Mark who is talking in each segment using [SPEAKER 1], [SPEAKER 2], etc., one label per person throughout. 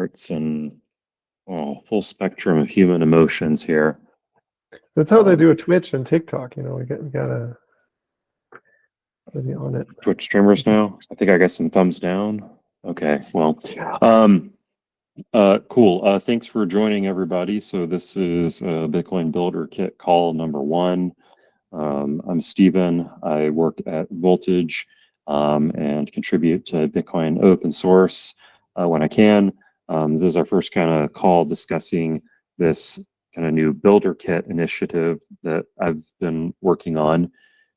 [SPEAKER 1] hearts and full spectrum of human emotions here.
[SPEAKER 2] That's how they do a Twitch and TikTok. We gotta be on it.
[SPEAKER 1] Twitch streamers now. I think I got some thumbs down. Okay, well, cool. Thanks for joining, everybody. So this is Bitcoin Builder Kit call number 1. I'm Steven. I work at Voltage and contribute to Bitcoin open source when I can. This is our first kind of call discussing this kind of new Builder Kit initiative that I've been working on.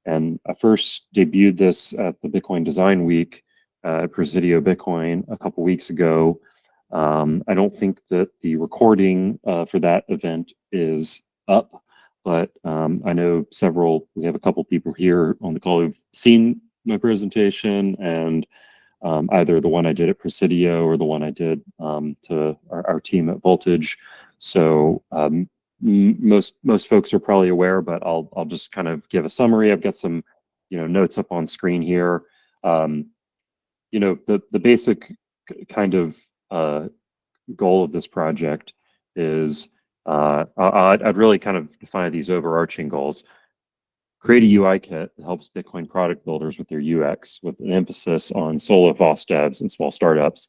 [SPEAKER 1] And I first debuted this at the Bitcoin Design Week at Presidio Bitcoin a couple weeks ago. I don't think that the recording for that event is up, but I know we have a couple people here on the call who've seen my presentation, and either the one I did at Presidio or the one I did to our team at Voltage. So most folks are probably aware, but I'll just kind of give a summary. I've got some notes up on screen here. The basic kind of goal of this project is I'd really kind of define these overarching goals. Create a UI kit that helps Bitcoin product builders with their UX, with an emphasis on solo FOSS devs and small startups.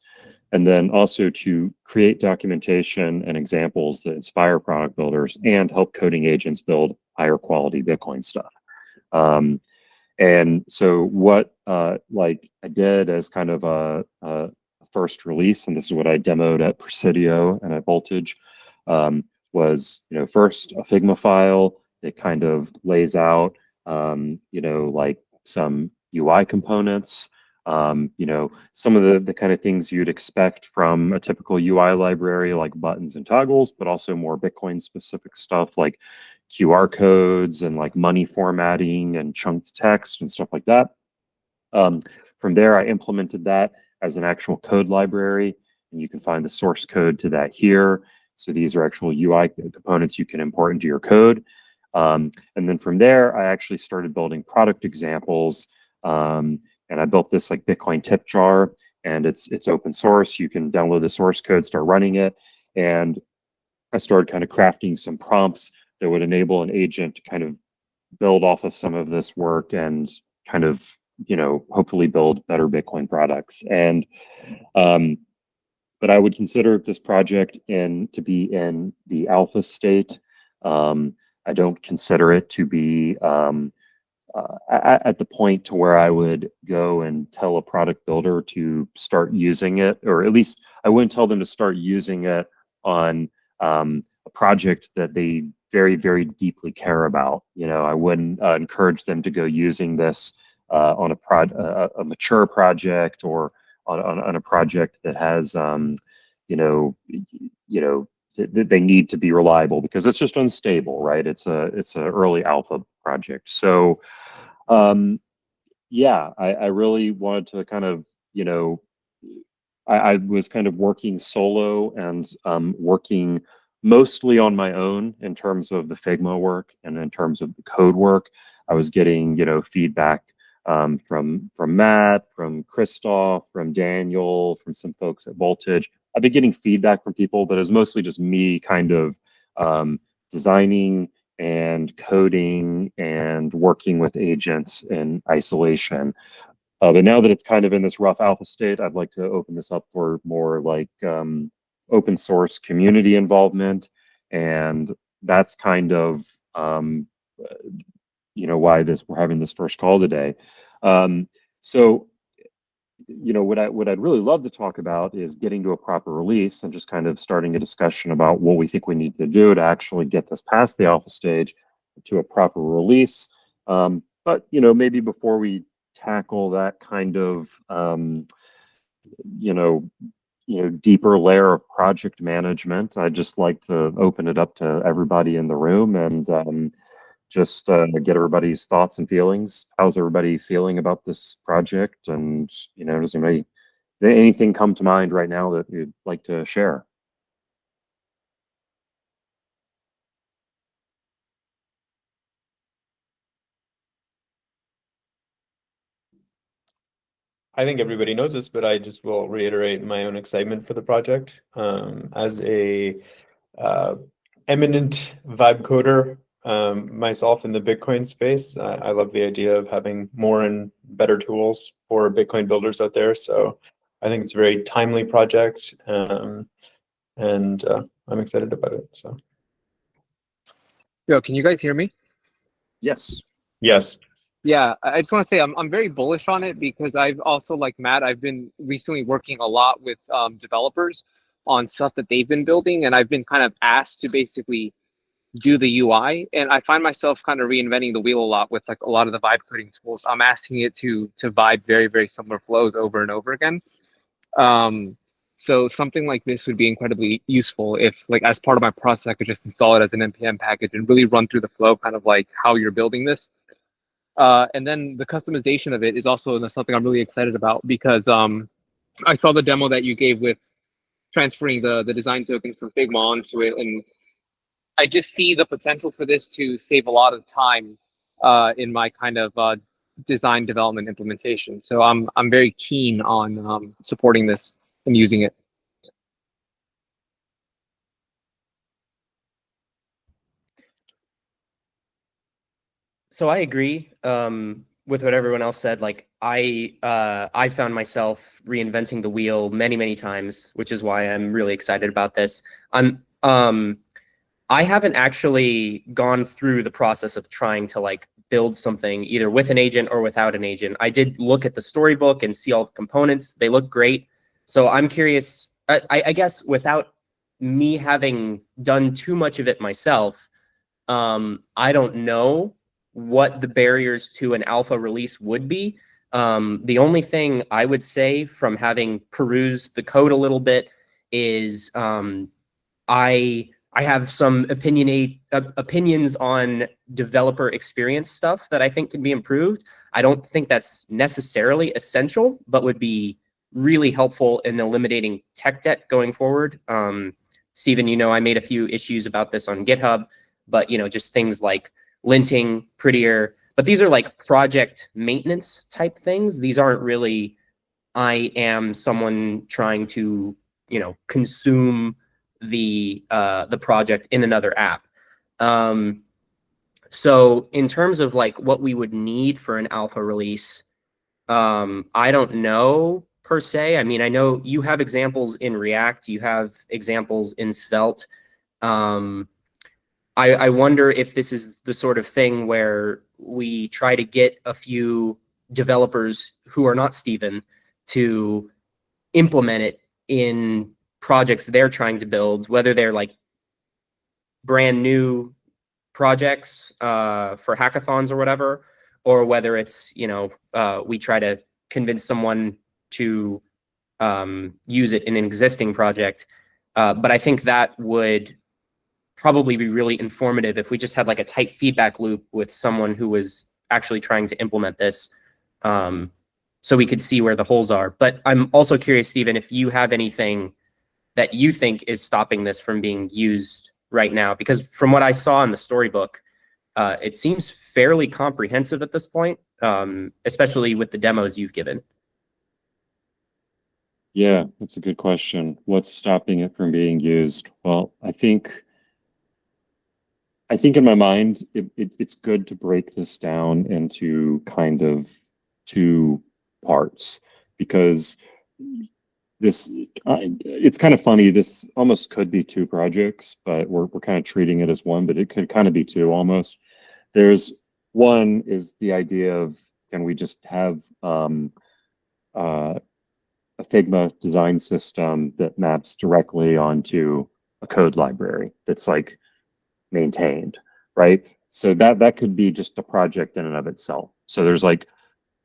[SPEAKER 1] And then also to create documentation and examples that inspire product builders and help coding agents build higher quality Bitcoin stuff. And so what I did as kind of a first release, and this is what I demoed at Presidio and at Voltage, was first a Figma file that kind of lays out like some UI components, some of the kind of things you'd expect from a typical UI library, like buttons and toggles, but also more Bitcoin specific stuff like QR codes and like money formatting and chunked text and stuff like that. From there, I implemented that as an actual code library, and you can find the source code to that here. So these are actual UI components you can import into your code. And then from there, I actually started building product examples. And I built this like Bitcoin tip jar, and it's open source. You can download the source code, start running it. And I started kind of crafting some prompts that would enable an agent to kind of build off of some of this work and kind of, hopefully build better Bitcoin products. And, but I would consider this project to be in the alpha state. I don't consider it to be at the point to where I would go and tell a product builder to start using it, or at least I wouldn't tell them to start using it on a project that they very, very deeply care about. I wouldn't encourage them to go using this on a mature project or on a project that has they need to be reliable, because it's just unstable, right? It's a early alpha project. So yeah, I really wanted to kind of, I was kind of working solo and working mostly on my own in terms of the Figma work and in terms of the code work. I was getting, feedback from Matt, from Christoph, from Daniel, from some folks at Voltage. I've been getting feedback from people, but it was mostly just me kind of designing and coding and working with agents in isolation. But now that it's kind of in this rough alpha state, I'd like to open this up for more like open source community involvement. And that's kind of why we're having this first call today. So what I'd really love to talk about is getting to a proper release and just kind of starting a discussion about what we think we need to do to actually get this past the alpha stage to a proper release. But maybe before we tackle that kind of deeper layer of project management, I'd just like to open it up to everybody in the room and just get everybody's thoughts and feelings. How's everybody feeling about this project? And, does anything come to mind right now that you'd like to share?
[SPEAKER 3] I think everybody knows this, but I just will reiterate my own excitement for the project. As a eminent vibe coder myself in the Bitcoin space, I love the idea of having more and better tools for Bitcoin builders out there. So I think it's a very timely project, and I'm excited about it. So
[SPEAKER 4] Yo, can you guys hear me?
[SPEAKER 1] Yes.
[SPEAKER 3] yes.
[SPEAKER 4] Yeah, I just want to say I'm very bullish on it because I've also, like Matt, I've been recently working a lot with developers on stuff that they've been building, and I've been kind of asked to basically do the UI, and I find myself kind of reinventing the wheel a lot with like a lot of the vibe coding tools. I'm asking it to vibe very similar flows over and over again. Um, so something like this would be incredibly useful if, like, as part of my process, I could just install it as an npm package and really run through the flow, kind of like how you're building this. And then the customization of it is also something I'm really excited about because I saw the demo that you gave with transferring the design tokens from Figma onto it, and I just see the potential for this to save a lot of time in my kind of design development implementation. So I'm very keen on supporting this and using it.
[SPEAKER 5] So I agree with what everyone else said. Like I found myself reinventing the wheel many times, which is why I'm really excited about this. I haven't actually gone through the process of trying to like build something either with an agent or without an agent. I did look at the storybook and see all the components. They look great. So I'm curious, I guess without me having done too much of it myself, I don't know what the barriers to an alpha release would be. The only thing I would say from having perused the code a little bit is I have some opinions on developer experience stuff that I think can be improved. I don't think that's necessarily essential, but would be really helpful in eliminating tech debt going forward. Stephen, you know, I made a few issues about this on GitHub, but you know, just things like linting prettier, but these are like project maintenance type things. These aren't really, I am someone trying to, you know, consume the project in another app. So in terms of like what we would need for an alpha release, I don't know per se. I mean, I know you have examples in React, you have examples in Svelte. I wonder if this is the sort of thing where we try to get a few developers who are not Stephen to implement it in projects they're trying to build, whether they're like brand new projects for hackathons or whatever, or whether it's, you know, we try to convince someone to use it in an existing project. But I think that would probably be really informative if we just had like a tight feedback loop with someone who was actually trying to implement this, so we could see where the holes are. But I'm also curious, Stephen, if you have anything that you think is stopping this from being used right now, because from what I saw in the storybook, it seems fairly comprehensive at this point, especially with the demos you've given.
[SPEAKER 1] Yeah, that's a good question. What's stopping it from being used? Well, I think in my mind, it's good to break this down into kind of two parts, because this it's kind of funny. This almost could be two projects, but we're kind of treating it as one, but it could kind of be two almost. There's one is the idea of, can we just have a Figma design system that maps directly onto a code library that's like maintained, right? So that could be just a project in and of itself. So there's like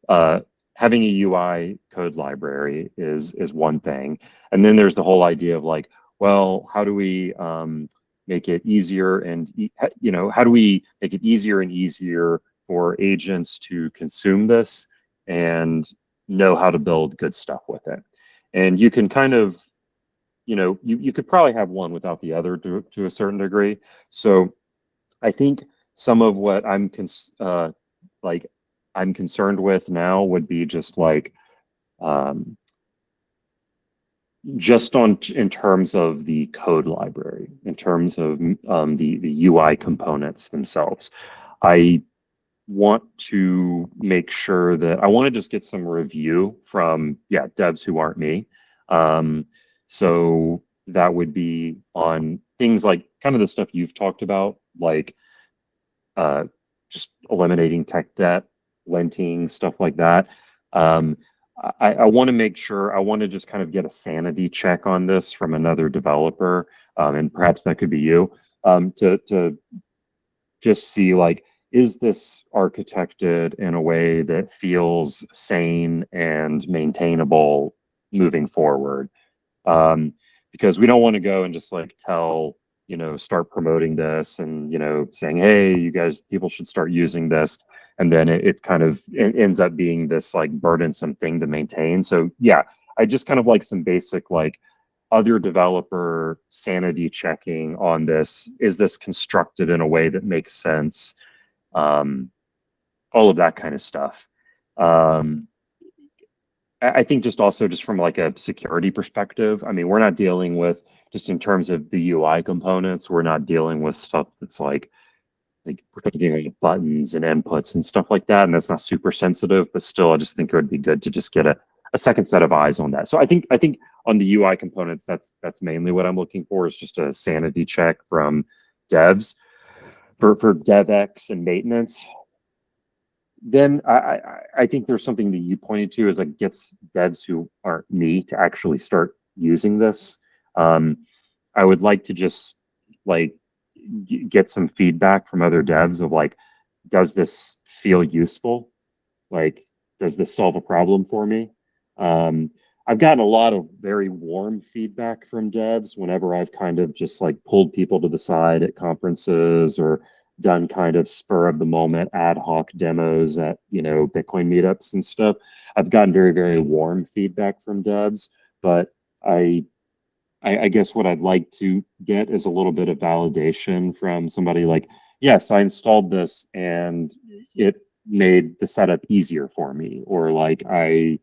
[SPEAKER 1] having a UI code library is one thing, and then there's the whole idea of like, well, how do we make it easier, and you know, how do we make it easier and easier for agents to consume this and know how to build good stuff with it? And you can kind of, you know, you could probably have one without the other to a certain degree. So I think some of what I'm concerned with now would be just like just in terms of the code library, in terms of the UI components themselves, I want to make sure that I want to just get some review from devs who aren't me. So that would be on things like kind of the stuff you've talked about, like just eliminating tech debt, lenting, stuff like that. I want to make sure, I want to just kind of get a sanity check on this from another developer, and perhaps that could be you, to just see, like, is this architected in a way that feels sane and maintainable moving forward? Because we don't want to go and just like start promoting this and, saying, hey, you guys, people should start using this. And then it kind of ends up being this like burdensome thing to maintain. So yeah, I just kind of like some basic like other developer sanity checking on this. Is this constructed in a way that makes sense? All of that kind of stuff. I think just also just from like a security perspective, I mean, we're not dealing with, just in terms of the UI components, we're not dealing with stuff that's like we're dealing with buttons and inputs and stuff like that. And that's not super sensitive, but still, I just think it would be good to just get a second set of eyes on that. So I think on the UI components, that's mainly what I'm looking for, is just a sanity check from devs. For DevX and maintenance, then I think there's something that you pointed to, is like gets devs who aren't me to actually start using this. I would like to just like get some feedback from other devs of like, does this feel useful? Like, does this solve a problem for me? I've gotten a lot of very warm feedback from devs whenever I've kind of just like pulled people to the side at conferences or done kind of spur of the moment ad hoc demos at, Bitcoin meetups and stuff. I've gotten very, very warm feedback from devs, but I guess what I'd like to get is a little bit of validation from somebody like, yes, I installed this and it made the setup easier for me, or like I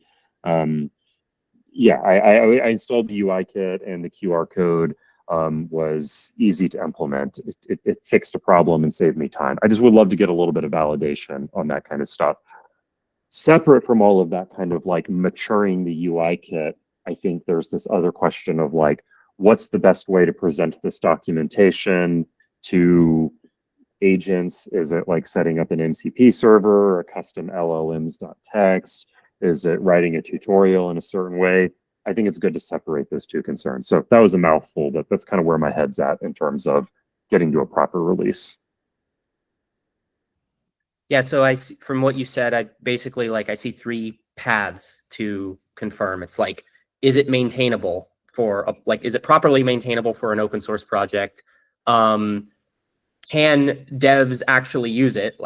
[SPEAKER 1] installed the UI kit and the QR code was easy to implement. It fixed a problem and saved me time. I just would love to get a little bit of validation on that kind of stuff. Separate from all of that kind of like maturing the UI kit, I think there's this other question of like, what's the best way to present this documentation to agents? Is it like setting up an MCP server or a custom LLMs.txt? Is it writing a tutorial in a certain way? I think it's good to separate those two concerns. So that was a mouthful, but that's kind of where my head's at in terms of getting to a proper release.
[SPEAKER 5] Yeah, so I see, from what you said, I basically I see three paths to confirm. It's like, is it maintainable for is it properly maintainable for an open source project? Can devs actually use it?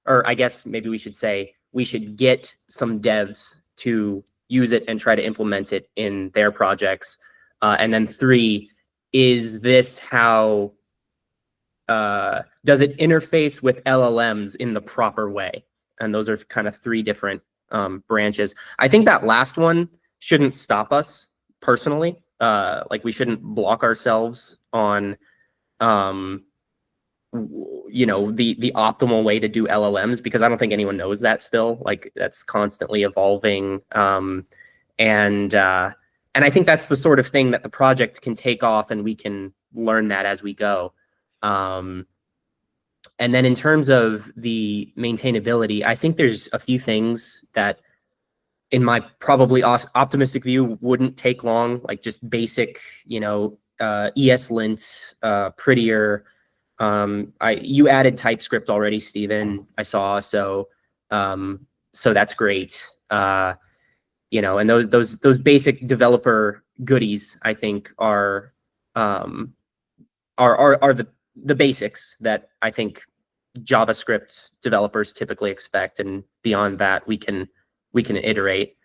[SPEAKER 5] Or I guess maybe we should say we should get some devs to use it and try to implement it in their projects. And then 3, is this how, does it interface with LLMs in the proper way? And those are kind of 3 different branches. I think that last one shouldn't stop us personally. We shouldn't block ourselves on, the optimal way to do LLMs, because I don't think anyone knows that still. That's constantly evolving. And I think that's the sort of thing that the project can take off, and we can learn that as we go. And then in terms of the maintainability, I think there's a few things that, in my probably optimistic view, wouldn't take long, like just basic, ESLint, prettier. You added TypeScript already, Stephen, I saw, so that's great. And those basic developer goodies, I think, are the basics that I think JavaScript developers typically expect, and beyond that, we can iterate.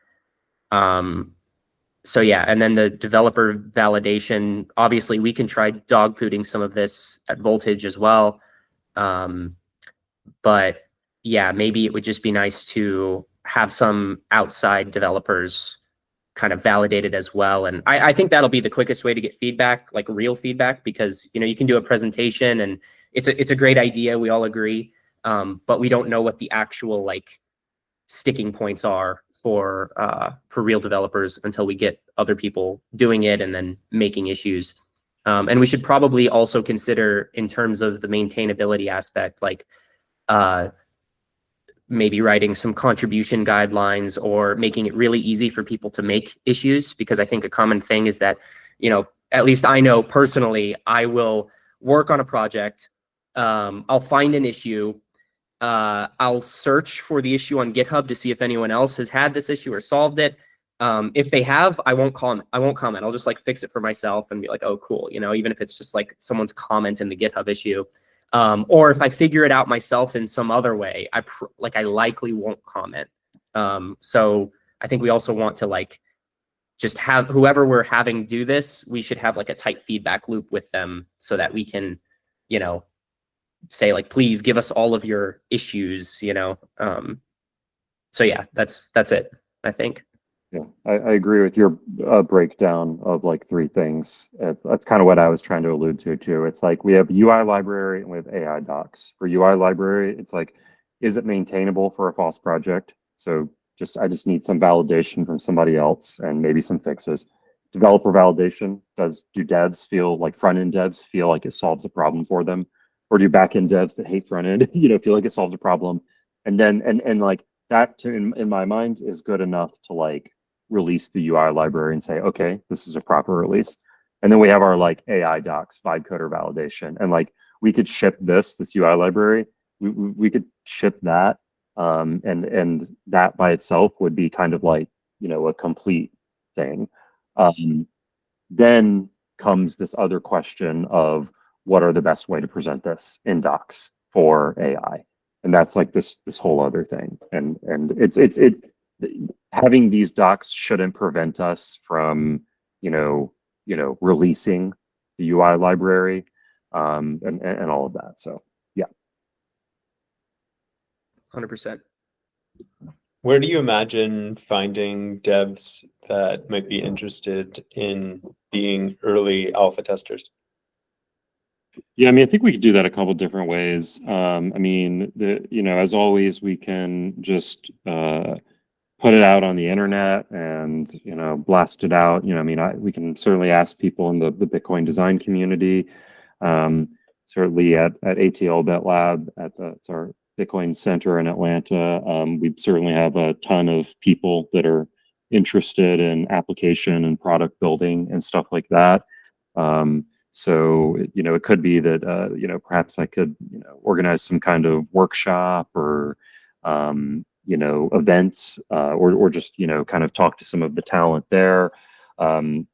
[SPEAKER 5] So yeah, and then the developer validation, obviously we can try dog fooding some of this at Voltage as well. But yeah, maybe it would just be nice to have some outside developers kind of validate it as well. And I think that'll be the quickest way to get feedback, like real feedback, because you can do a presentation and it's a great idea. We all agree, but we don't know what the actual like sticking points are for real developers until we get other people doing it and then making issues. And we should probably also consider, in terms of the maintainability aspect, like maybe writing some contribution guidelines or making it really easy for people to make issues. Because I think a common thing is that, at least I know personally, I will work on a project, I'll find an issue, I'll search for the issue on GitHub to see if anyone else has had this issue or solved it. If they have, I won't comment. I'll just like fix it for myself and be like, oh, cool. Even if it's just like someone's comment in the GitHub issue. Or if I figure it out myself in some other way, I likely won't comment. So I think we also want to like just have whoever we're having do this, we should have like a tight feedback loop with them so that we can, say like, please give us all of your issues, So yeah, that's it, I think.
[SPEAKER 1] Yeah, I agree with your breakdown of like three things. That's kind of what I was trying to allude to too. It's like we have UI library and we have AI docs. For UI library, it's like, is it maintainable for a FOSS project? So I just need some validation from somebody else and maybe some fixes. Developer validation, do devs feel like front-end devs feel like it solves a problem for them? Or do back-end devs that hate front-end, feel like it solves a problem? And then, and like that in my mind is good enough to like release the UI library and say, okay, this is a proper release. And then we have our like AI docs, vibe coder validation. And like, we could ship this UI library. We could ship that. And that by itself would be kind of like, a complete thing. Then comes this other question of what are the best way to present this in docs for AI? And that's like this whole other thing. And having these docs shouldn't prevent us from, releasing the UI library, and all of that. So yeah.
[SPEAKER 5] 100%.
[SPEAKER 3] Where do you imagine finding devs that might be interested in being early alpha testers?
[SPEAKER 1] Yeah, I think we could do that a couple different ways. As always, we can just put it out on the internet and blast it out. We can certainly ask people in the Bitcoin design community. Certainly at ATL BitLab it's our Bitcoin Center in Atlanta. We certainly have a ton of people that are interested in application and product building and stuff like that. So, it could be that, perhaps I could, organize some kind of workshop or, events, or just, kind of talk to some of the talent there.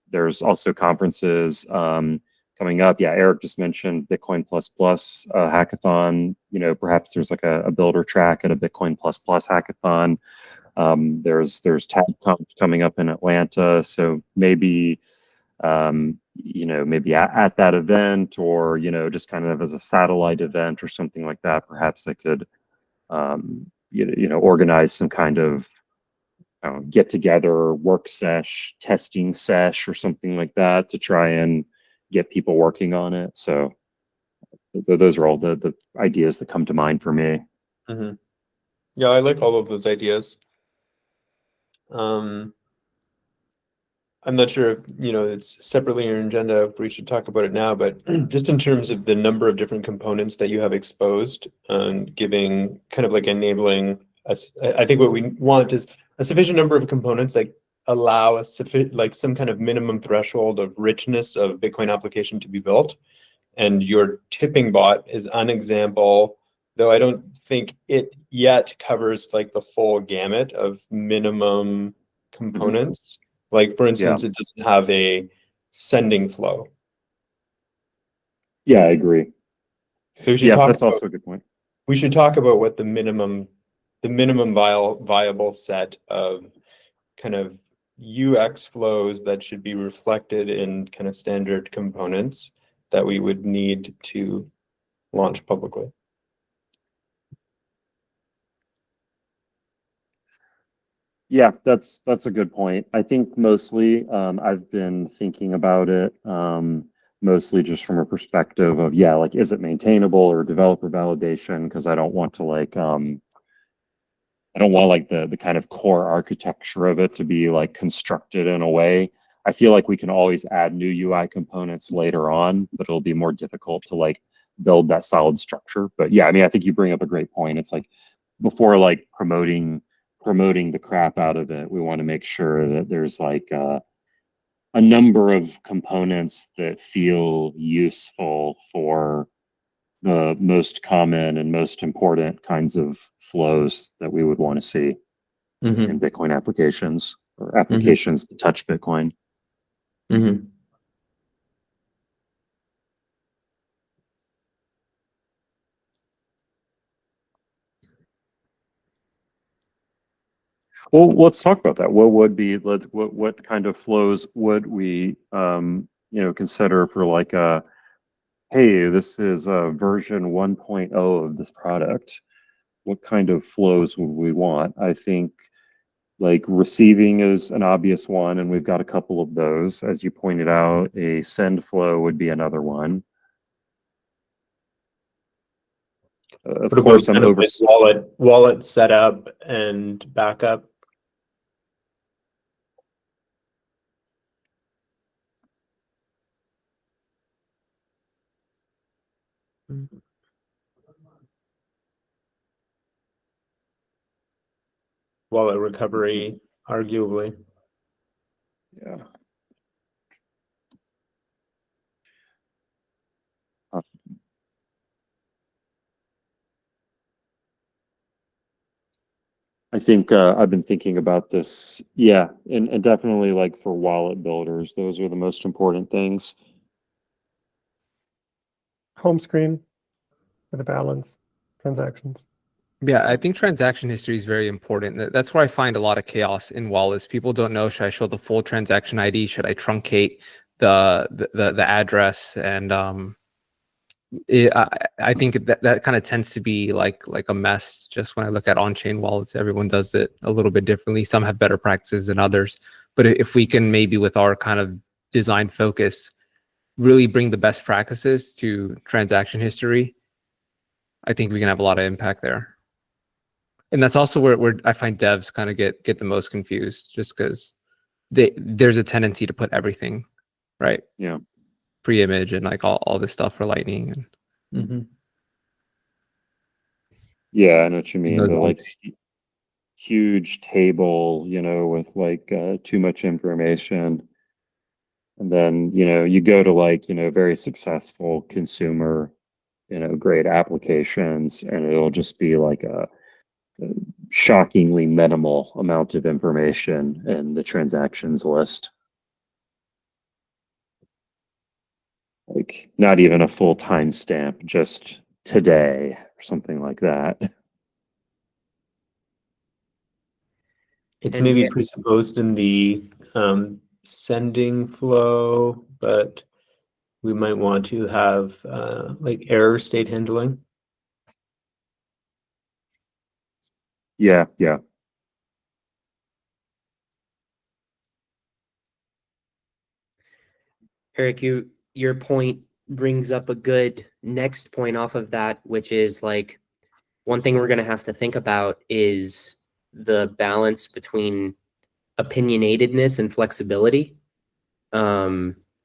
[SPEAKER 1] There's also conferences coming up. Yeah, Eric just mentioned Bitcoin++ hackathon. Perhaps there's like a builder track at a Bitcoin++ hackathon. There's TabConf coming up in Atlanta. So maybe, maybe at that event or, just kind of as a satellite event or something like that, perhaps I could, organize some kind of get together, work sesh, testing sesh or something like that to try and get people working on it. So those are all the ideas that come to mind for me.
[SPEAKER 3] Mm-hmm. Yeah, I like all of those ideas. I'm not sure if, it's separately in your agenda if we should talk about it now, but just in terms of the number of different components that you have exposed and giving kind of like enabling us, I think what we want is a sufficient number of components that allow a some kind of minimum threshold of richness of Bitcoin application to be built. And your tipping bot is an example, though I don't think it yet covers like the full gamut of minimum components. Like, for instance, It doesn't have a sending flow.
[SPEAKER 1] Yeah, I agree.
[SPEAKER 3] So we should talk
[SPEAKER 1] that's
[SPEAKER 3] about,
[SPEAKER 1] also a good point.
[SPEAKER 3] We should talk about what the minimum viable set of kind of UX flows that should be reflected in kind of standard components that we would need to launch publicly.
[SPEAKER 1] Yeah, that's a good point. I think mostly I've been thinking about it mostly just from a perspective of, yeah, like is it maintainable or developer validation? Because I don't want to like I don't want like the kind of core architecture of it to be like constructed in a way. I feel like we can always add new UI components later on, but it'll be more difficult to like build that solid structure. But yeah, I mean, I think you bring up a great point. It's like before like promoting the crap out of it, we want to make sure that there's like a number of components that feel useful for the most common and most important kinds of flows that we would want to see
[SPEAKER 3] Mm-hmm.
[SPEAKER 1] in Bitcoin applications or applications that touch Bitcoin.
[SPEAKER 3] Mm-hmm.
[SPEAKER 1] Well, let's talk about that. What would be what kind of flows would we consider for like a hey, this is version 1.0 of this product. What kind of flows would we want? I think like receiving is an obvious one, and we've got a couple of those. As you pointed out, a send flow would be another one. Of
[SPEAKER 3] What
[SPEAKER 1] course,
[SPEAKER 3] about
[SPEAKER 1] I'm
[SPEAKER 3] kind of
[SPEAKER 1] over.
[SPEAKER 3] like wallet setup and backup? Wallet recovery, arguably.
[SPEAKER 1] Yeah. I think I've been thinking about this. Yeah, and definitely like for wallet builders, those are the most important things.
[SPEAKER 2] Home screen for the balance transactions.
[SPEAKER 4] Yeah, I think transaction history is very important. That's where I find a lot of chaos in wallets. People don't know, should I show the full transaction ID? Should I truncate the address? And I think that kind of tends to be like a mess. Just when I look at on-chain wallets, everyone does it a little bit differently. Some have better practices than others. But if we can maybe with our kind of design focus, really bring the best practices to transaction history, I think we can have a lot of impact there. And that's also where I find devs kind of get the most confused, just because there's a tendency to put everything, right?
[SPEAKER 1] Yeah.
[SPEAKER 4] Pre-image and like all this stuff for Lightning and
[SPEAKER 3] Mm-hmm.
[SPEAKER 1] Yeah, I know what you mean.
[SPEAKER 4] those
[SPEAKER 1] The like
[SPEAKER 4] ones.
[SPEAKER 1] huge table, with like too much information. And then, you go to like, very successful consumer, grade applications, and it'll just be like a shockingly minimal amount of information in the transactions list. Like not even a full timestamp, just today or something like that.
[SPEAKER 3] It's
[SPEAKER 5] And
[SPEAKER 3] maybe
[SPEAKER 5] yeah,
[SPEAKER 3] presupposed in the sending flow, but we might want to have like error state handling.
[SPEAKER 1] Yeah, yeah.
[SPEAKER 5] Eric, your point brings up a good next point off of that, which is like one thing we're going to have to think about is the balance between opinionatedness and flexibility,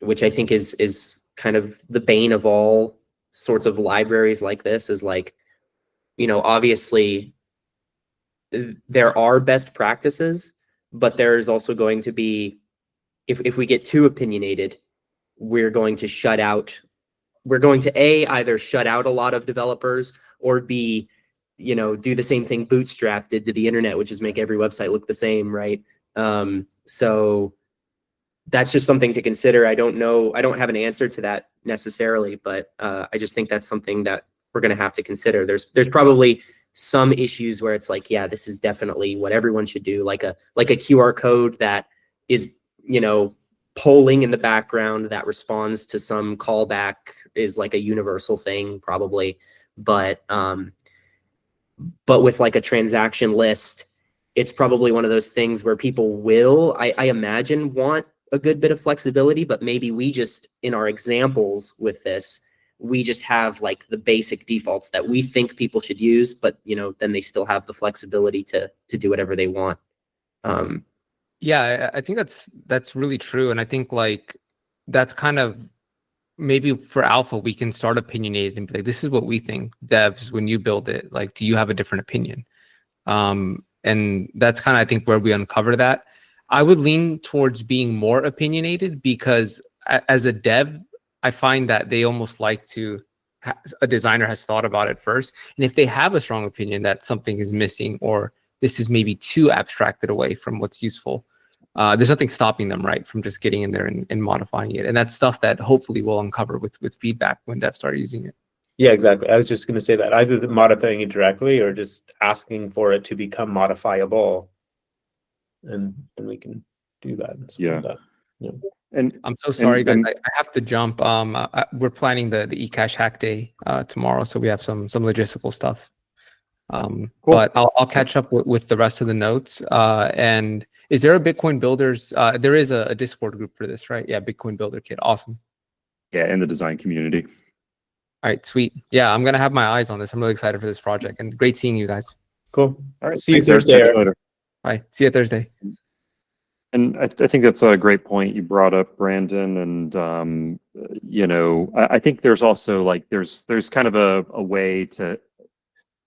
[SPEAKER 5] which I think is kind of the bane of all sorts of libraries like this. Is like, obviously there are best practices, but there's also going to be, if we get too opinionated, we're going to either shut out a lot of developers, or B, do the same thing Bootstrap did to the internet, which is make every website look the same, right? So that's just something to consider. I don't know. I don't have an answer to that necessarily, but I just think that's something that we're going to have to consider. There's probably some issues where it's like, yeah, this is definitely what everyone should do, like a QR code that is, polling in the background that responds to some callback is like a universal thing probably. But with like a transaction list it's probably one of those things where people will, I imagine, want a good bit of flexibility, but maybe we just, in our examples with this, we just have like the basic defaults that we think people should use, but then they still have the flexibility to do whatever they want.
[SPEAKER 4] Yeah, I think that's really true, and I think like that's kind of maybe for alpha we can start opinionated and be like, this is what we think, devs, when you build it, like, do you have a different opinion? And that's kind of, I think, where we uncover that. I would lean towards being more opinionated because as a dev, I find that they almost like to, a designer has thought about it first. And if they have a strong opinion that something is missing or this is maybe too abstracted away from what's useful, there's nothing stopping them, right, from just getting in there and modifying it. And that's stuff that hopefully we'll uncover with feedback when devs start using it.
[SPEAKER 3] Yeah, exactly. I was just going to say that either modifying it directly or just asking for it to become modifiable, and we can do that. And
[SPEAKER 1] Yeah.
[SPEAKER 3] that. Yeah.
[SPEAKER 1] And
[SPEAKER 4] I'm so sorry, guys.
[SPEAKER 1] and-
[SPEAKER 4] I have to jump. We're planning the eCash hack day tomorrow, so we have some logistical stuff.
[SPEAKER 1] Cool.
[SPEAKER 4] But I'll catch up with the rest of the notes. And is there a Bitcoin Builders? There is a Discord group for this, right? Yeah, Bitcoin Builder Kit. Awesome.
[SPEAKER 1] Yeah, in the design community.
[SPEAKER 4] All right, sweet. Yeah, I'm gonna have my eyes on this. I'm really excited for this project, and great seeing you guys.
[SPEAKER 3] Cool.
[SPEAKER 1] All right.
[SPEAKER 3] See you
[SPEAKER 1] thanks, Eric.
[SPEAKER 3] Thursday,
[SPEAKER 1] Catch you
[SPEAKER 3] Eric.
[SPEAKER 1] later.
[SPEAKER 4] Bye. See you Thursday.
[SPEAKER 1] And I think that's a great point you brought up, Brandon. And I think there's also like there's kind of a way to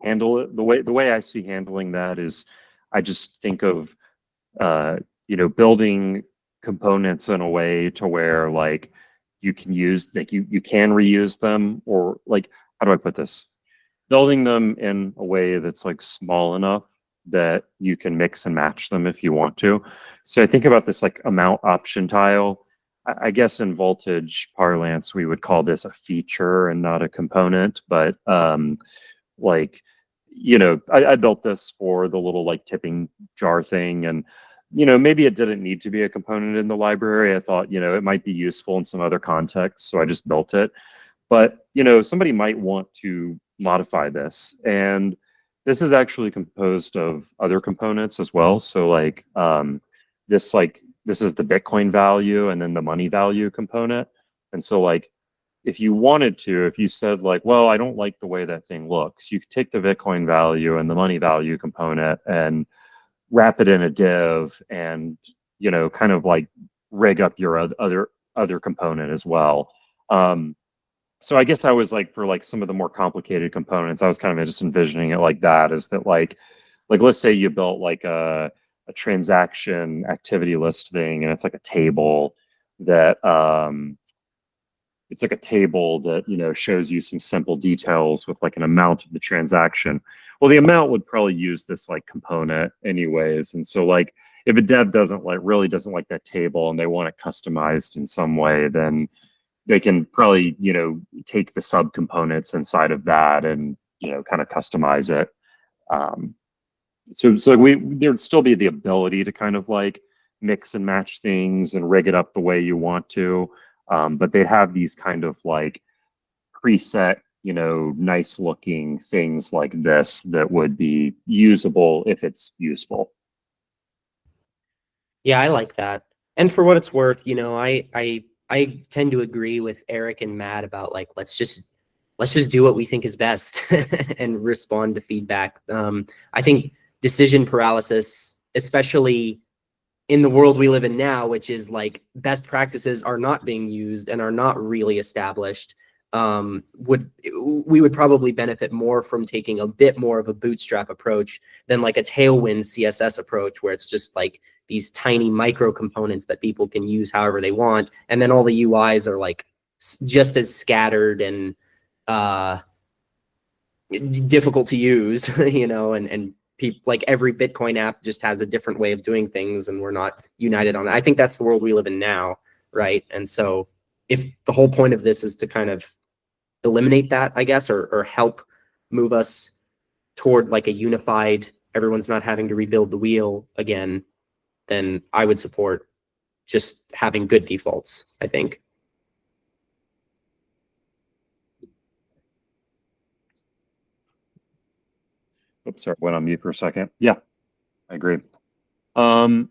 [SPEAKER 1] handle it. The way I see handling that is, I just think of building components in a way to where like you can use, like you can reuse them, or like, how do I put this? Building them in a way that's like small enough that you can mix and match them if you want to. So I think about this like amount option tile. I guess in Voltage parlance, we would call this a feature and not a component, but I built this for the little like tipping jar thing, and maybe it didn't need to be a component in the library. I thought, it might be useful in some other context, so I just built it. But, somebody might want to modify this, and this is actually composed of other components as well. So this is the Bitcoin value and then the money value component. And so if you wanted to, if you said like, well, I don't like the way that thing looks, you could take the Bitcoin value and the money value component and wrap it in a div and, kind of like rig up your other component as well. So I guess I was like, for like some of the more complicated components, I was kind of just envisioning it like that, is that like let's say you built like a transaction activity list thing, and it's like a table that shows you some simple details with like an amount of the transaction. Well, the amount would probably use this like component anyways. And so like if a dev really doesn't like that table and they want it customized in some way, then they can probably, take the subcomponents inside of that and, kind of customize it. So there'd still be the ability to kind of like mix and match things and rig it up the way you want to. But they have these kind of like preset, nice looking things like this that would be usable if it's useful.
[SPEAKER 5] Yeah, I like that. And for what it's worth, I tend to agree with Eric and Matt about like, let's just do what we think is best and respond to feedback. I think decision paralysis, especially in the world we live in now, which is like best practices are not being used and are not really established, we would probably benefit more from taking a bit more of a bootstrap approach than like a Tailwind CSS approach, where it's just like these tiny micro components that people can use however they want, and then all the UIs are like just as scattered and difficult to use, and people, like every Bitcoin app just has a different way of doing things, and we're not united on it. I think that's the world we live in now, right? And so if the whole point of this is to kind of eliminate that, I guess, or help move us toward like a unified, everyone's not having to rebuild the wheel again, then I would support just having good defaults, I think.
[SPEAKER 1] Oops, sorry, went on mute for a second. Yeah. I agree. Well,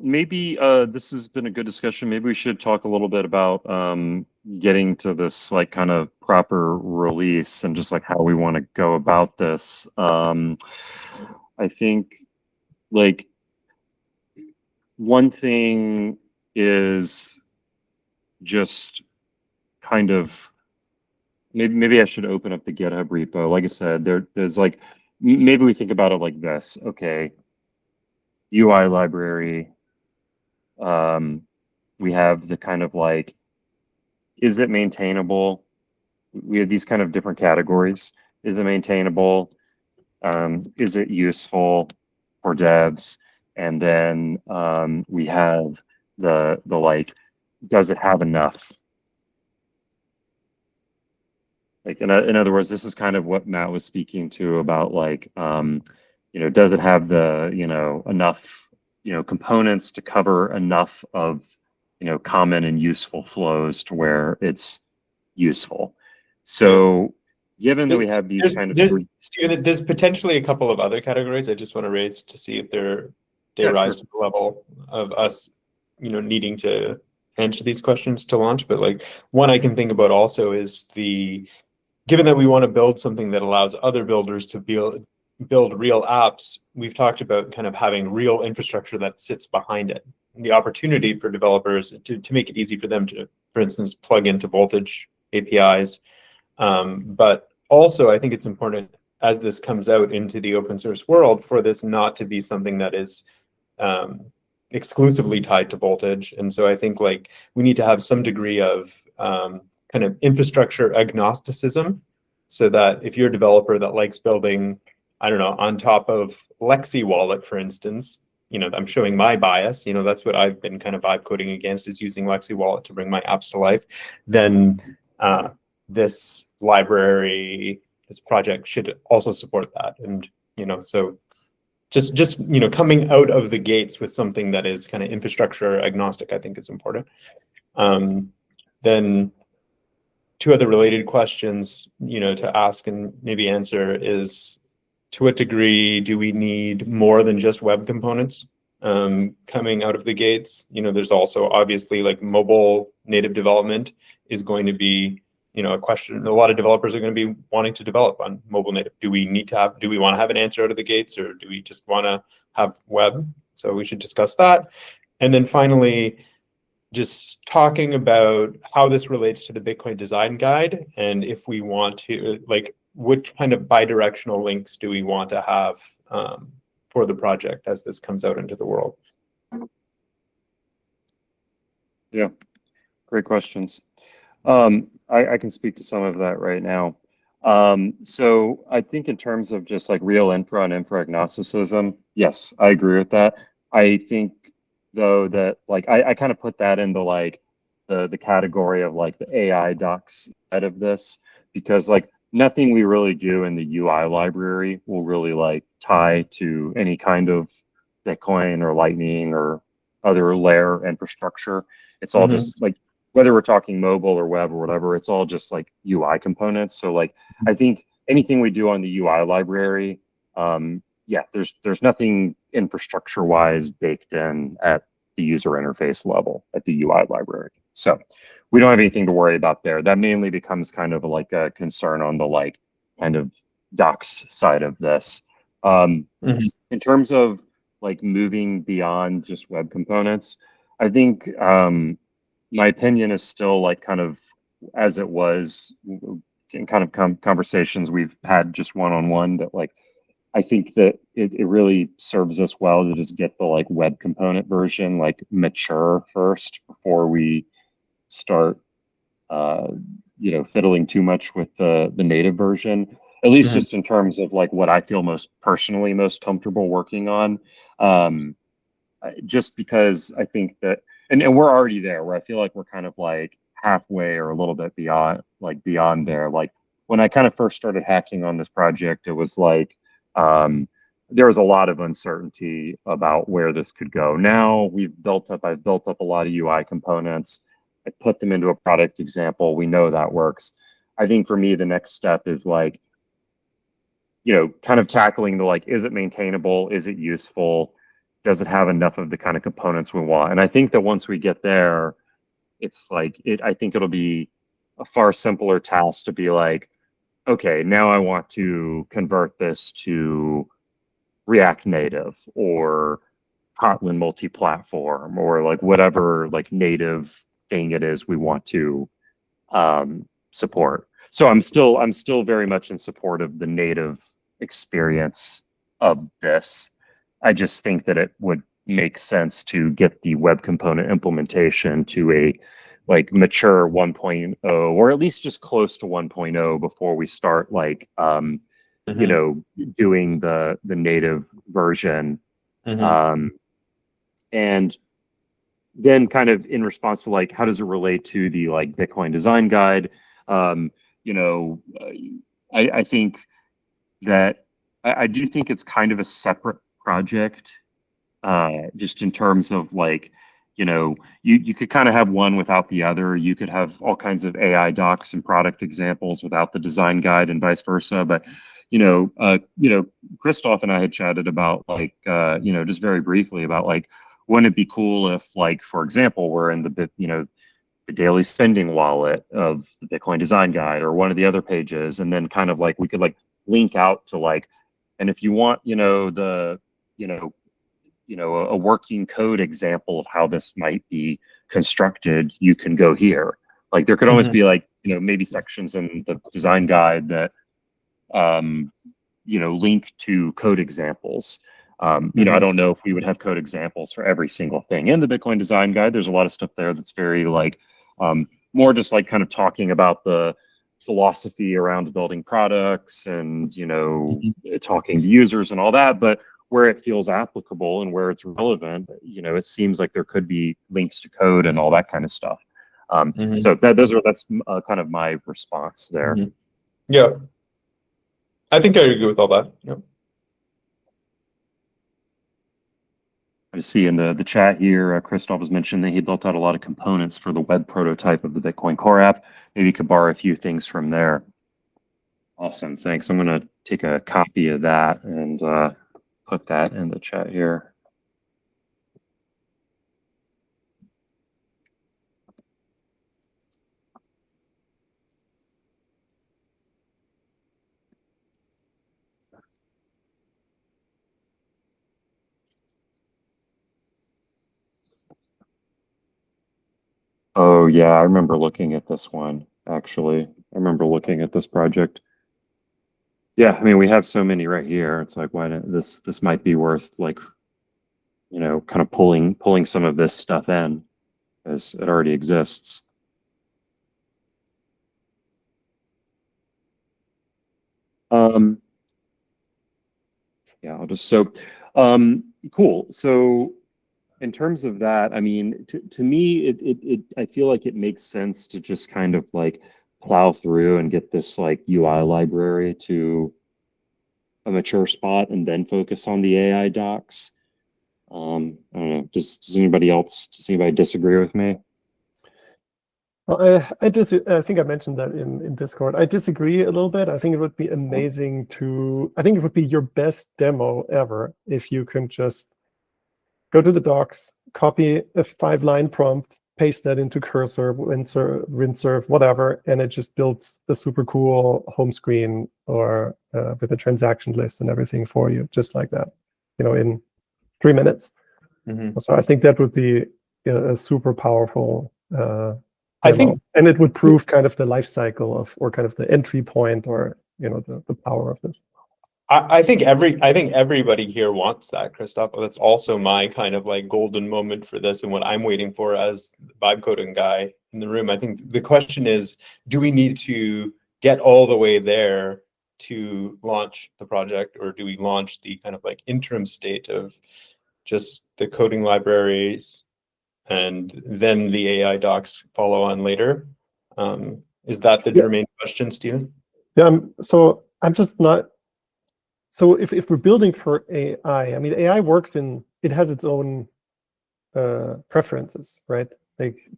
[SPEAKER 1] maybe this has been a good discussion. Maybe we should talk a little bit about getting to this like kind of proper release and just like how we want to go about this. I think like one thing is just kind of maybe I should open up the GitHub repo. Like I said, there's like maybe we think about it like this. Okay, UI library. We have the kind of like, is it maintainable? We have these kind of different categories. Is it maintainable? Is it useful for devs? And then we have the like, does it have enough? Like in other words, this is kind of what Matt was speaking to about like, does it have the, enough, components to cover enough of, common and useful flows to where it's useful. So given that we have these kind of
[SPEAKER 3] Steven, there's potentially a couple of other categories I just want to raise to see if they rise to the level of us, needing to answer these questions to launch. But like one I can think about also is given that we want to build something that allows other builders to build real apps, we've talked about kind of having real infrastructure that sits behind it. The opportunity for developers to make it easy for them to, for instance, plug into Voltage APIs. But also, I think it's important as this comes out into the open source world for this not to be something that is exclusively tied to Voltage. And so I think like we need to have some degree of kind of infrastructure agnosticism, so that if you're a developer that likes building, I don't know, on top of Lexi Wallet, for instance, I'm showing my bias, that's what I've been kind of vibe coding against, is using Lexi Wallet to bring my apps to life, then this library, this project should also support that. And, so just coming out of the gates with something that is kind of infrastructure agnostic, I think is important. Then two other related questions, to ask and maybe answer is, to what degree do we need more than just web components coming out of the gates? There's also obviously like mobile native development is going to be, a question. A lot of developers are going to be wanting to develop on mobile native. Do we want to have an answer out of the gates, or do we just want to have web? So we should discuss that. And then finally, just talking about how this relates to the Bitcoin design guide, and if we want to, like, which kind of bidirectional links do we want to have for the project as this comes out into the world?
[SPEAKER 1] Yeah, great questions. I can speak to some of that right now. So I think in terms of just like real infra and infra agnosticism, yes, I agree with that. I think though that like I kind of put that into like the category of like the AI docs side of this, because like nothing we really do in the UI library will really like tie to any kind of Bitcoin or Lightning or other layer infrastructure. It's all just like, whether we're talking mobile or web or whatever, it's all just like UI components. So like, I think anything we do on the UI library, yeah, there's nothing infrastructure wise baked in at the user interface level at the UI library. So we don't have anything to worry about there. That mainly becomes kind of like a concern on the like kind of docs side of this. In terms of like moving beyond just web components, I think my opinion is still like kind of as it was in kind of conversations we've had just one-on-one, that like I think that it really serves us well to just get the like web component version like mature first before we start fiddling too much with the native version, at least just in terms of like what I feel most comfortable working on, just because I think that and we're already there, where I feel like we're kind of like halfway or a little bit beyond there. Like when I kind of first started hacking on this project, it was like there was a lot of uncertainty about where this could go. Now I've built up a lot of UI components. I put them into a product example. We know that works. I think for me, the next step is like, kind of tackling the like, is it maintainable? Is it useful? Does it have enough of the kind of components we want? And I think that once we get there, it's like I think it'll be a far simpler task to be like, okay, now I want to convert this to React Native or Kotlin multi-platform or like whatever like native thing it is we want to support. So I'm still very much in support of the native experience of this. I just think that it would make sense to get the web component implementation to a like mature 1.0 or at least just close to 1.0 before we start like doing the native version. And then kind of in response to like how does it relate to the like Bitcoin design guide? I think that I do think it's kind of a separate project, just in terms of like, you could kind of have one without the other. You could have all kinds of AI docs and product examples without the design guide and vice versa. But, Christoph and I had chatted about like, just very briefly about like, wouldn't it be cool if like, for example, we're in the daily spending wallet of the Bitcoin design guide or one of the other pages, and then kind of like we could like link out to like, and if you want, a working code example of how this might be constructed, you can go here. Like there could always be like, maybe sections in the design guide that, link to code examples. I don't know if we would have code examples for every single thing in the Bitcoin design guide. There's a lot of stuff there that's very like, more just like kind of talking about the philosophy around building products and, talking to users and all that. But where it feels applicable and where it's relevant, it seems like there could be links to code and all that kind of stuff. So that's kind of my response there.
[SPEAKER 3] Yeah, I think I agree with all that. Yeah.
[SPEAKER 1] I see in the chat here, Christoph has mentioned that he built out a lot of components for the web prototype of the Bitcoin Core app. Maybe you could borrow a few things from there. Awesome, thanks. I'm going to take a copy of that and put that in the chat here. Oh yeah, I remember looking at this one, actually. I remember looking at this project. Yeah, I mean, we have so many right here. It's like, why not, this might be worth like, kind of pulling some of this stuff in as it already exists. Yeah, cool. So in terms of that, I mean, to me, I feel like it makes sense to just kind of like plow through and get this like UI library to a mature spot and then focus on the AI docs. I don't know. Does anybody disagree with me?
[SPEAKER 2] Well, I think I mentioned that in Discord. I disagree a little bit. I think it would be amazing I think it would be your best demo ever if you can just go to the docs, copy a 5-line prompt, paste that into Cursor, Windsurf, whatever, and it just builds a super cool home screen or with a transaction list and everything for you, just like that, in 3 minutes. So I think that would be a super powerful
[SPEAKER 3] I think,
[SPEAKER 2] and it would prove kind of the life cycle or kind of the entry point or the power of this.
[SPEAKER 3] I think everybody here wants that, Christoph. That's also my kind of like golden moment for this and what I'm waiting for as the vibe coding guy in the room. I think the question is, do we need to get all the way there to launch the project, or do we launch the kind of like interim state of just the coding libraries and then the AI docs follow on later? Is that the germane question, Stephen?
[SPEAKER 2] Yeah, so I'm just not. So if we're building for AI, I mean, AI works it has its own preferences, right? Like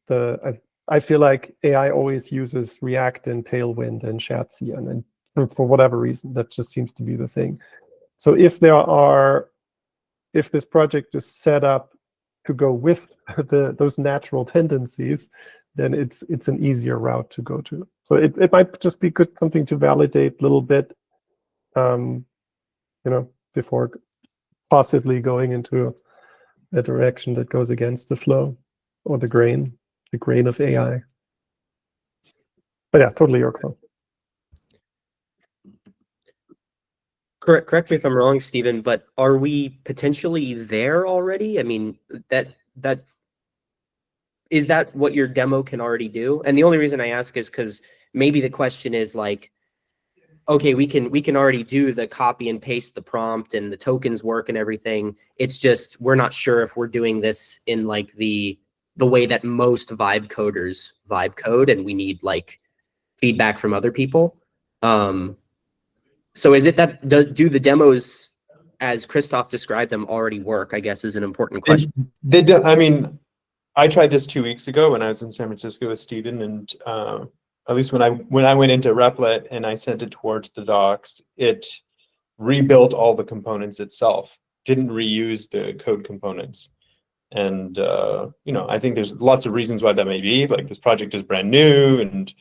[SPEAKER 2] I feel like AI always uses React and Tailwind and Shadcn, and for whatever reason. That just seems to be the thing. So if this project is set up to go with those natural tendencies, then it's an easier route to go to. So it might just be good, something to validate a little bit, before possibly going into a direction that goes against the flow or the grain of AI. But yeah, totally your call.
[SPEAKER 5] Correct me if I'm wrong, Stephen, but are we potentially there already? I mean, that is that what your demo can already do? And the only reason I ask is because maybe the question is like, okay, we can already do the copy and paste the prompt and the tokens work and everything. It's just we're not sure if we're doing this in like the way that most vibe coders vibe code, and we need like feedback from other people. So is it that do the demos as Christoph described them already work, I guess, is an important question.
[SPEAKER 3] I mean, I tried this 2 weeks ago when I was in San Francisco with Steven, and at least when I went into Replit and I sent it towards the docs, it rebuilt all the components itself, didn't reuse the code components. And I think there's lots of reasons why that may be, like this project is brand new and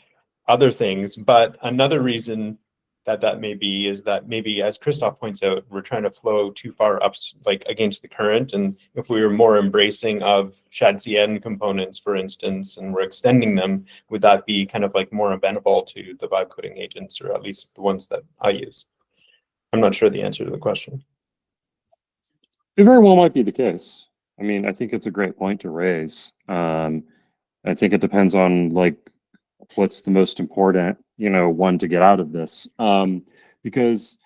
[SPEAKER 3] other things. But another reason that may be is that maybe, as Christoph points out, we're trying to flow too far up, like against the current. And if we were more embracing of ShadCN components, for instance, and we're extending them, would that be kind of like more amenable to the vibe coding agents, or at least the ones that I use? I'm not sure the answer to the question.
[SPEAKER 1] It very well might be the case. I mean, I think it's a great point to raise. I think it depends on like what's the most important, one to get out of this. Because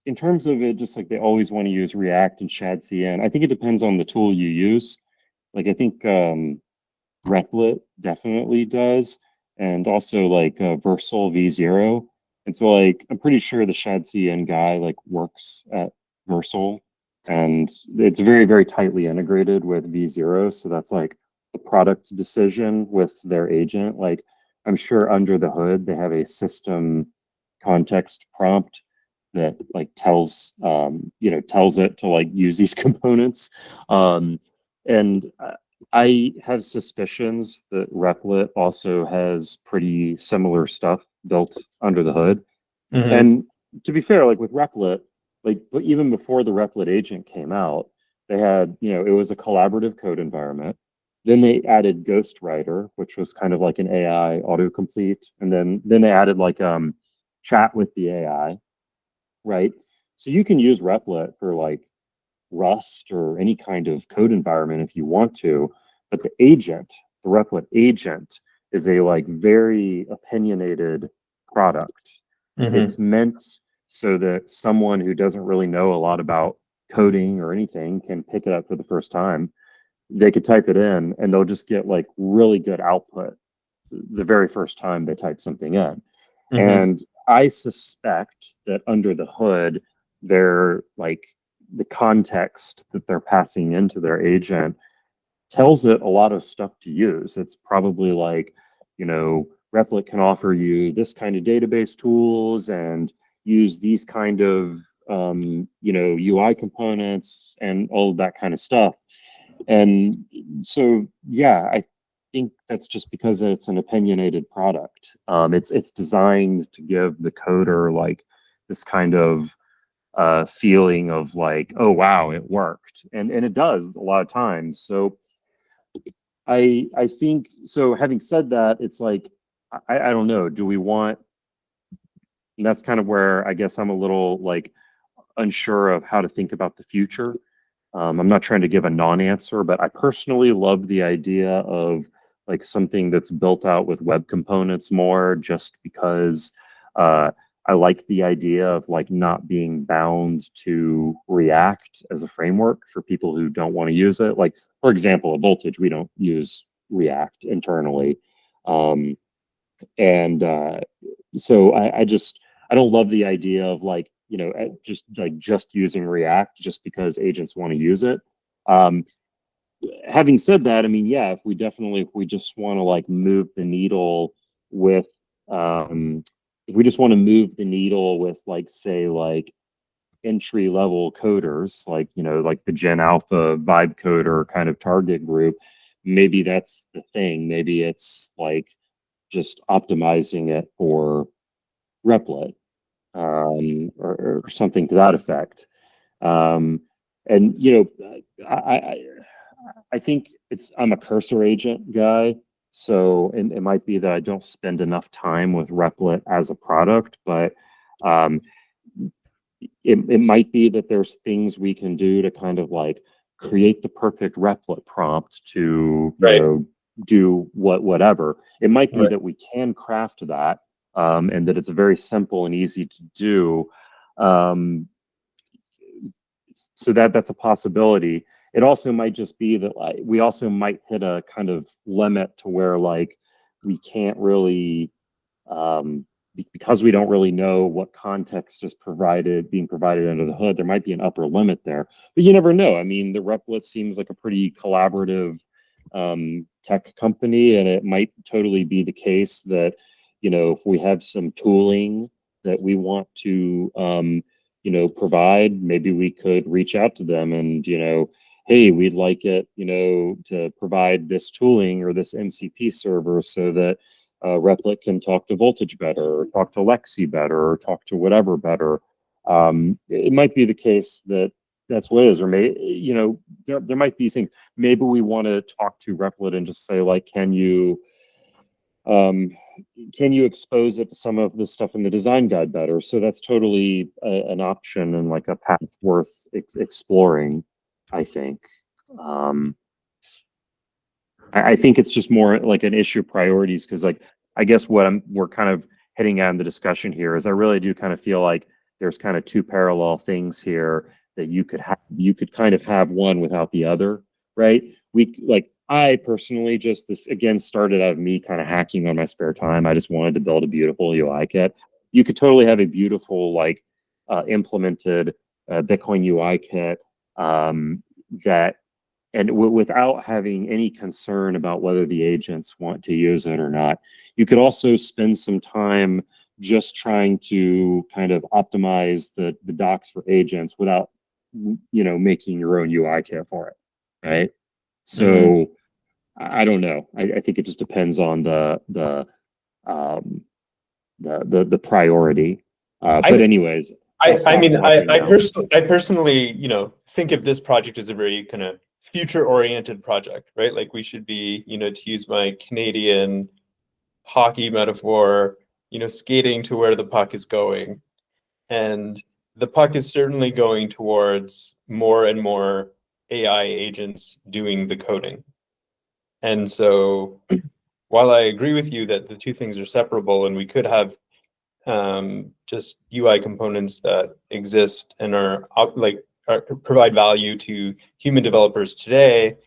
[SPEAKER 1] in terms of it, just like they always want to use React and ShadCN, I think it depends on the tool you use. Like I think Replit definitely does, and also like Versal v0. And so like I'm pretty sure the ShadCN guy like works at Versal, and it's very, very tightly integrated with v0. So that's like the product decision with their agent. Like I'm sure under the hood they have a system context prompt that like tells it to like use these components. And I have suspicions that Replit also has pretty similar stuff built under the hood. Mm-hmm. And to be fair, like with Replit, like even before the Replit agent came out, they had, it was a collaborative code environment. Then they added Ghostwriter, which was kind of like an AI autocomplete. And then they added like chat with the AI, right? So you can use Replit for like Rust or any kind of code environment if you want to. But the Replit agent is a like very opinionated product. Mm-hmm. It's meant so that someone who doesn't really know a lot about coding or anything can pick it up for the first time. They could type it in and they'll just get like really good output the very first time they type something in. Mm-hmm. And I suspect that under the hood, they're like the context that they're passing into their agent tells it a lot of stuff to use. It's probably like, Replit can offer you this kind of database tools and use these kind of, UI components and all of that kind of stuff. And so, yeah, I think that's just because it's an opinionated product. It's designed to give the coder like this kind of feeling of like, oh, wow, it worked. And it does a lot of times. So I think, so having said that, it's like, I don't know, do we want, and that's kind of where I guess I'm a little like unsure of how to think about the future. I'm not trying to give a non-answer, but I personally love the idea of like something that's built out with web components more, just because I like the idea of like not being bound to React as a framework for people who don't want to use it. Like, for example, at Voltage, we don't use React internally. So I don't love the idea of like, just using React just because agents want to use it. Having said that, I mean, yeah, if we just want to like move the needle with if we just want to move the needle with like, say, like entry level coders, like, you know, like the Gen Alpha vibe coder kind of target group, maybe that's the thing. Maybe it's like just optimizing it for Replit, or something to that effect. And you know, I think I'm a cursor agent guy, so it might be that I don't spend enough time with Replit as a product, but um, it might be that there's things we can do to kind of like create the perfect Replit prompt to, you
[SPEAKER 3] Right.
[SPEAKER 1] know, do whatever. It might be
[SPEAKER 3] Right.
[SPEAKER 1] that we can craft that, and that it's very simple and easy to do. Um, so that's a possibility. It also might just be that like we also might hit a kind of limit to where like we can't really, because we don't really know what context is being provided under the hood. There might be an upper limit there, but you never know. I mean, the Replit seems like a pretty collaborative tech company, and it might totally be the case that, you know, if we have some tooling that we want to you know, provide, maybe we could reach out to them and, you know, hey, we'd like it, you know, to provide this tooling or this MCP server so that Replit can talk to Voltage better, or talk to Lexi better, or talk to whatever better. It might be the case that that's what it is, or you know, there might be things. Maybe we want to talk to Replit and just say like, can you expose it to some of the stuff in the design guide better? So that's totally an option and like a path worth exploring, I think. I think it's just more like an issue of priorities, because like I guess we're kind of hitting at in the discussion here is I really do kind of feel like there's kind of two parallel things here that you could kind of have one without the other, right? I personally just, this again started out of me kind of hacking on my spare time. I just wanted to build a beautiful UI kit. You could totally have a beautiful like implemented Bitcoin UI kit that, and without having any concern about whether the agents want to use it or not. You could also spend some time just trying to kind of optimize the docs for agents without, you know, making your own UI kit for it, right? So I don't know. I think it just depends on the priority. But anyways,
[SPEAKER 3] I personally, you know, think of this project as a very kind of future-oriented project, right? Like we should be, you know, to use my Canadian hockey metaphor, you know, skating to where the puck is going. And the puck is certainly going towards more and more AI agents doing the coding. And so while I agree with you that the two things are separable and we could have just UI components that exist and provide value to human developers today,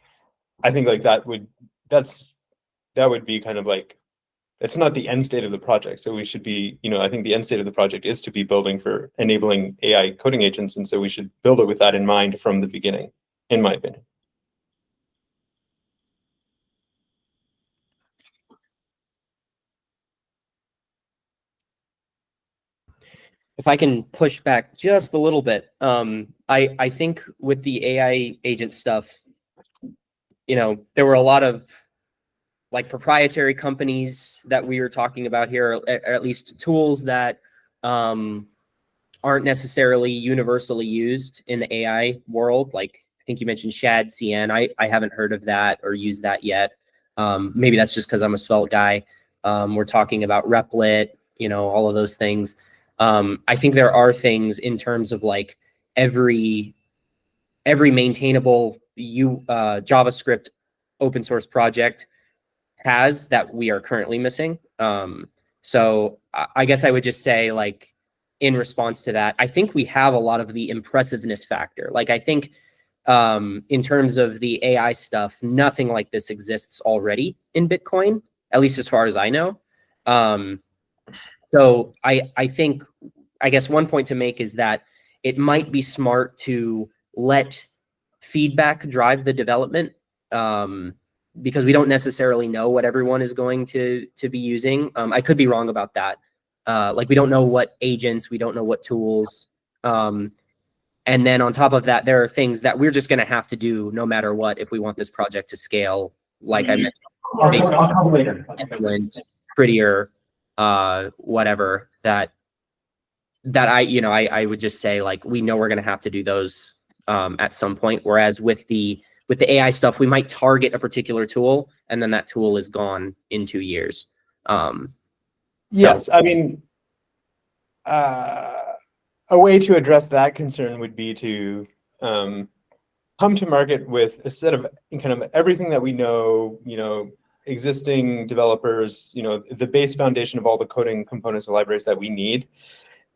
[SPEAKER 3] I think like that would be kind of like, it's not the end state of the project. So we should be, you know, I think the end state of the project is to be building for enabling AI coding agents. And so we should build it with that in mind from the beginning, in my opinion.
[SPEAKER 5] If I can push back just a little bit, I think with the AI agent stuff, you know, there were a lot of like proprietary companies that we were talking about here, or at least tools that aren't necessarily universally used in the AI world. Like I think you mentioned ShadCN. I haven't heard of that or used that yet. Maybe that's just because I'm a Svelte guy. We're talking about Replit, you know, all of those things. I think there are things in terms of like every maintainable JavaScript open source project has that we are currently missing. So I guess I would just say, like, in response to that, I think we have a lot of the impressiveness factor. Like, I think in terms of the AI stuff, nothing like this exists already in Bitcoin, at least as far as I know. So I think, I guess one point to make is that it might be smart to let feedback drive the development, because we don't necessarily know what everyone is going to be using. I could be wrong about that. Like we don't know what agents, we don't know what tools. And then on top of that, there are things that we're just going to have to do no matter what if we want this project to scale. Like I mentioned, excellent, prettier, whatever that I would just say, like, we know we're going to have to do those at some point. Whereas with the AI stuff, we might target a particular tool and then that tool is gone in 2 years.
[SPEAKER 3] Yes, I mean, a way to address that concern would be to come to market with a set of kind of everything that we know, existing developers, the base foundation of all the coding components and libraries that we need.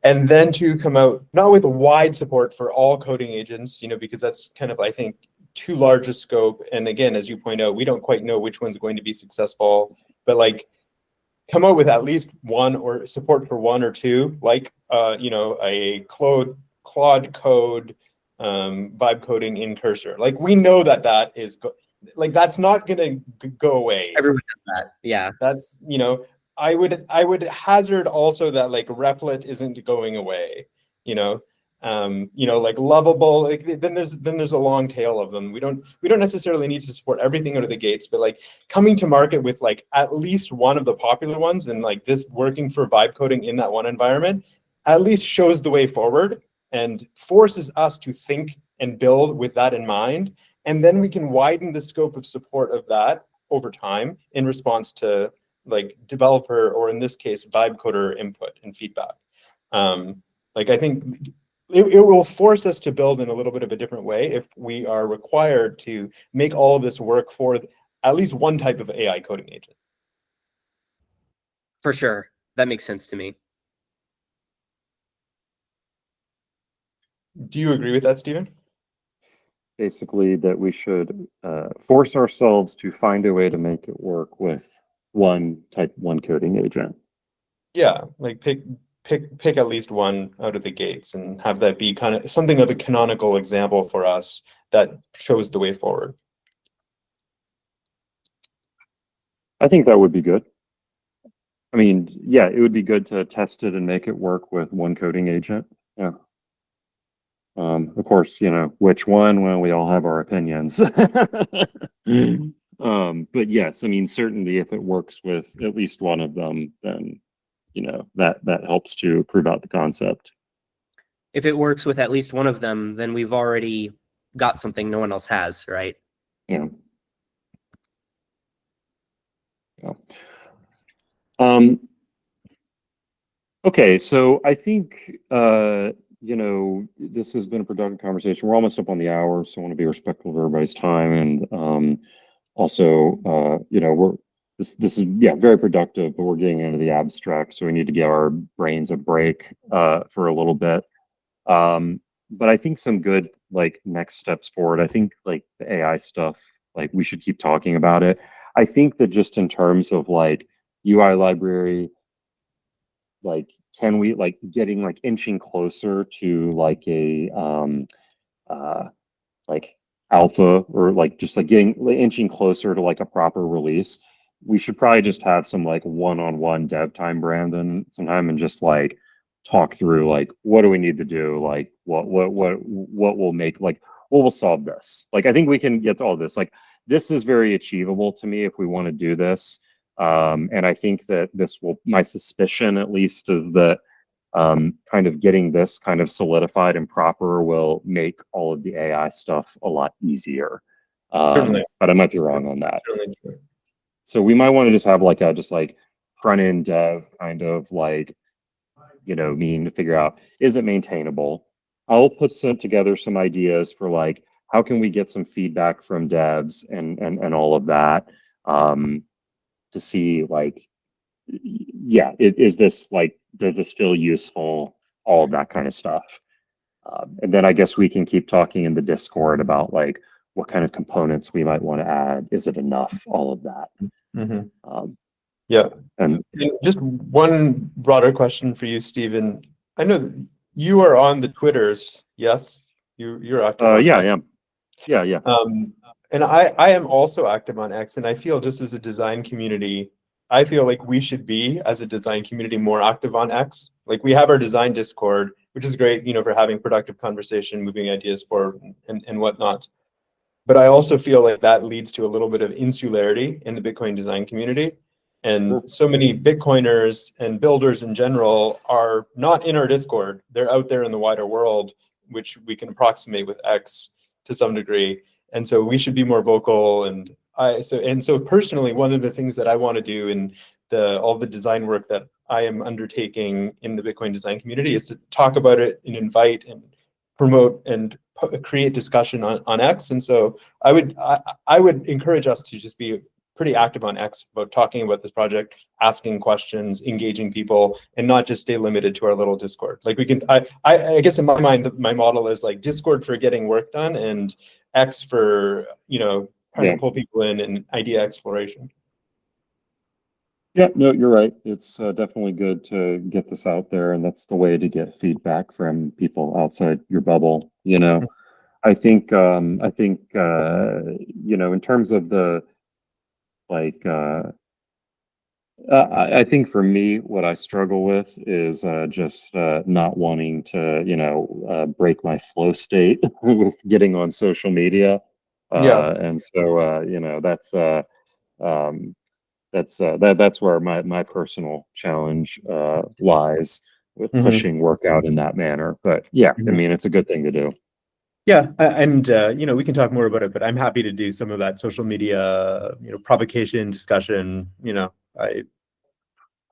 [SPEAKER 3] And then to come out, not with wide support for all coding agents, because that's kind of, I think, too large a scope. And again, as you point out, we don't quite know which one's going to be successful, but like come out with at least one or support for one or two, like, a Claude Code, vibe coding in Cursor. Like we know that is, that's not going to go away.
[SPEAKER 5] Everyone does that. Yeah.
[SPEAKER 3] That's, I would hazard also that like Replit isn't going away, like Lovable, like then there's a long tail of them. We don't necessarily need to support everything out of the gates, but like coming to market with like at least one of the popular ones and like this working for vibe coding in that one environment at least shows the way forward and forces us to think and build with that in mind. And then we can widen the scope of support of that over time in response to like developer, or in this case, vibe coder input and feedback. I think it will force us to build in a little bit of a different way if we are required to make all of this work for at least one type of AI coding agent.
[SPEAKER 5] For sure. That makes sense to me.
[SPEAKER 3] Do you agree with that, Stephen?
[SPEAKER 1] Basically, that we should force ourselves to find a way to make it work with one coding agent.
[SPEAKER 3] Yeah, like pick at least one out of the gates and have that be kind of something of a canonical example for us that shows the way forward.
[SPEAKER 1] I think that would be good. I mean, yeah, it would be good to test it and make it work with one coding agent. Yeah. Of course, which one, well, we all have our opinions. But yes, I mean, certainly if it works with at least one of them, then, that helps to prove out the concept.
[SPEAKER 5] If it works with at least one of them, then we've already got something no one else has, right?
[SPEAKER 1] Yeah. Okay, so I think, this has been a productive conversation. We're almost up on the hour, so I want to be respectful of everybody's time. And also, this is very productive, but we're getting into the abstract, so we need to give our brains a break for a little bit. But I think some good next steps forward. I think the AI stuff, we should keep talking about it. I think that just in terms of UI library, can we getting inching closer to alpha, or just getting inching closer to a proper release. We should probably just have some one-on-one dev time, Brandon, sometime, and just talk through what do we need to do, what will make what will solve this. I think we can get to all this. This is very achievable to me if we want to do this. And I think that this will, my suspicion at least, is that kind of getting this kind of solidified and proper will make all of the AI stuff a lot easier.
[SPEAKER 3] Certainly.
[SPEAKER 1] But I might be wrong on that.
[SPEAKER 3] Certainly true.
[SPEAKER 1] So we might want to just have a front end dev kind of mean to figure out, is it maintainable? I'll put together some ideas for how can we get some feedback from devs and all of that, to see is this does this feel useful, all of that kind of stuff. And then I guess we can keep talking in the Discord about what kind of components we might want to add. Is it enough? All of that.
[SPEAKER 3] Mm-hmm. Yeah.
[SPEAKER 1] And
[SPEAKER 3] just one broader question for you, Stephen. I know that you are on the Twitters. Yes, you're active.
[SPEAKER 1] Yeah, I am. Yeah.
[SPEAKER 3] And I am also active on X, and I feel just as a design community, I feel like we should be, as a design community, more active on X. Like we have our design Discord, which is great, for having productive conversation, moving ideas forward and whatnot. But I also feel like that leads to a little bit of insularity in the Bitcoin design community. And so many Bitcoiners and builders in general are not in our Discord. They're out there in the wider world, which we can approximate with X to some degree. And so we should be more vocal. And so personally, one of the things that I want to do in all the design work that I am undertaking in the Bitcoin design community is to talk about it and invite and promote and create discussion on X. And so I would encourage us to just be pretty active on X about talking about this project, asking questions, engaging people, and not just stay limited to our little Discord. Like we can, I guess in my mind, my model is like Discord for getting work done and X for, trying to pull people in and idea exploration.
[SPEAKER 1] Yeah, no, you're right. It's definitely good to get this out there, and that's the way to get feedback from people outside your bubble. I think in terms of the I think for me, what I struggle with is just not wanting to break my flow state with getting on social media. And so that's where my personal challenge lies with pushing work out in that manner. But yeah, I mean, it's a good thing to do.
[SPEAKER 3] Yeah, and we can talk more about it, but I'm happy to do some of that social media, provocation discussion.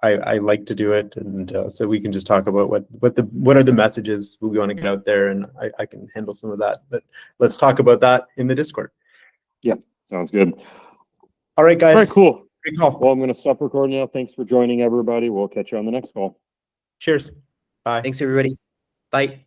[SPEAKER 3] I like to do it, and so we can just talk about what are the messages we want to get out there, and I can handle some of that. But let's talk about that in the Discord.
[SPEAKER 1] Yeah, sounds good.
[SPEAKER 3] All right, guys.
[SPEAKER 1] All right, cool.
[SPEAKER 3] Great call.
[SPEAKER 1] Well, I'm going to stop recording now. Thanks for joining, everybody. We'll catch you on the next call.
[SPEAKER 3] Cheers. Bye.
[SPEAKER 5] Thanks, everybody. Bye.